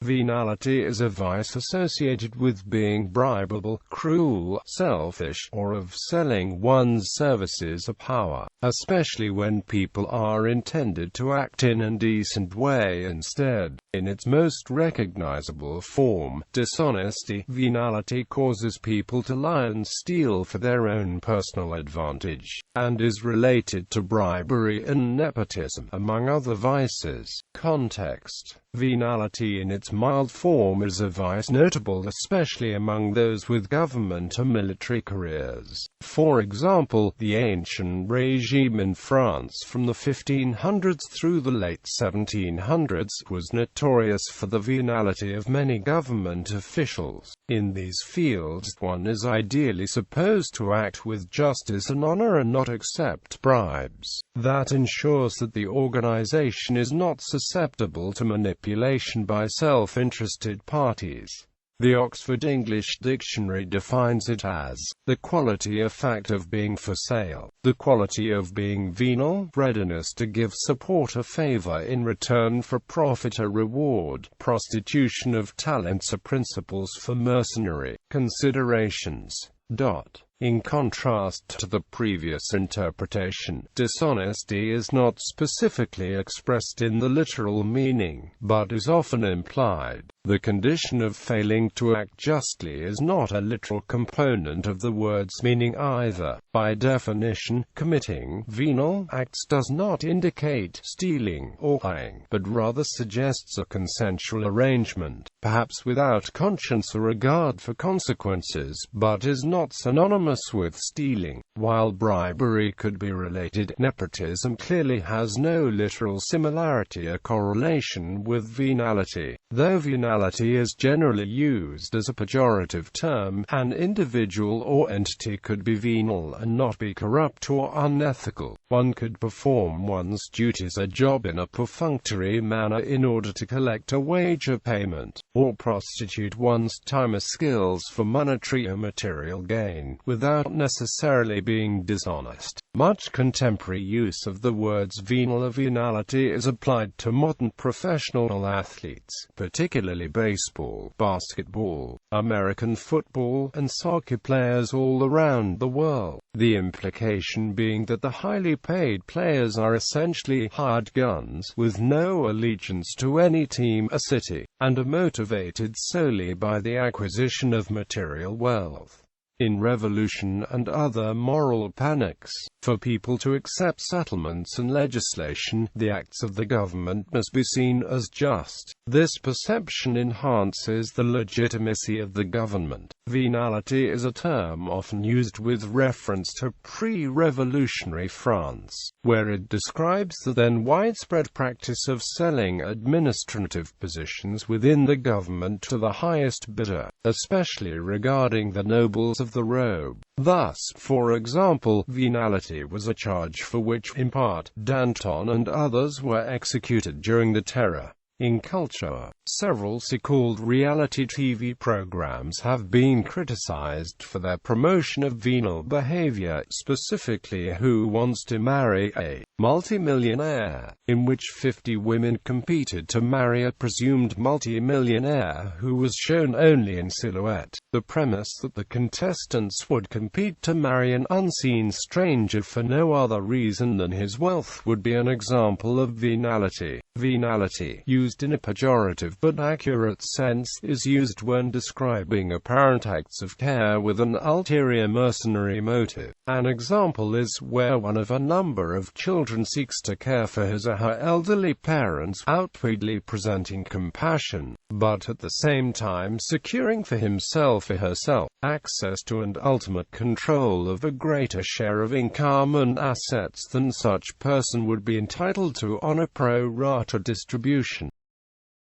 Venality is a vice associated with being bribeable, cruel, selfish, or of selling one's services or power, especially when people are intended to act in an indecent way instead. In its most recognizable form, dishonesty, venality causes people to lie and steal for their own personal advantage, and is related to bribery and nepotism, among other vices. Context: venality in its mild form is a vice notable especially among those with government or military careers. For example, the ancient regime in France from the 1500s through the late 1700s was notorious for the venality of many government officials. In these fields, one is ideally supposed to act with justice and honor and not accept bribes. That ensures that the organization is not susceptible to manipulation by self-interested parties. The Oxford English Dictionary defines it as the quality or fact of being for sale, the quality of being venal, readiness to give support or favor in return for profit or reward, prostitution of talents or principles for mercenary considerations. In contrast to the previous interpretation, dishonesty is not specifically expressed in the literal meaning, but is often implied. The condition of failing to act justly is not a literal component of the word's meaning either. By definition, committing venal acts does not indicate stealing or lying, but rather suggests a consensual arrangement, perhaps without conscience or regard for consequences, but is not synonymous with stealing. While bribery could be related, nepotism clearly has no literal similarity or correlation with venality. Though venality is generally used as a pejorative term, an individual or entity could be venal and not be corrupt or unethical. One could perform one's duties or job in a perfunctory manner in order to collect a wage or payment, or prostitute one's time or skills for monetary or material gain, without necessarily being dishonest. Much contemporary use of the words venal or venality is applied to modern professional athletes, particularly baseball, basketball, American football, and soccer players all around the world. The implication being that the highly paid players are essentially hired guns, with no allegiance to any team or city, and are motivated solely by the acquisition of material wealth. In revolution and other moral panics, for people to accept settlements and legislation, the acts of the government must be seen as just. This perception enhances the legitimacy of the government. Venality is a term often used with reference to pre-revolutionary France, where it describes the then widespread practice of selling administrative positions within the government to the highest bidder, especially regarding the nobles of the robe. Thus, for example, venality was a charge for which, in part, Danton and others were executed during the Terror. In culture, several so-called reality TV programs have been criticized for their promotion of venal behavior, specifically Who Wants to Marry a Multimillionaire, in which 50 women competed to marry a presumed multimillionaire who was shown only in silhouette. The premise that the contestants would compete to marry an unseen stranger for no other reason than his wealth would be an example of venality. Venality, used in a pejorative but accurate sense, is used when describing apparent acts of care with an ulterior mercenary motive. An example is where one of a number of children seeks to care for his or her elderly parents, outwardly presenting compassion, but at the same time securing for himself or herself access to and ultimate control of a greater share of income and assets than such person would be entitled to on a pro rata distribution.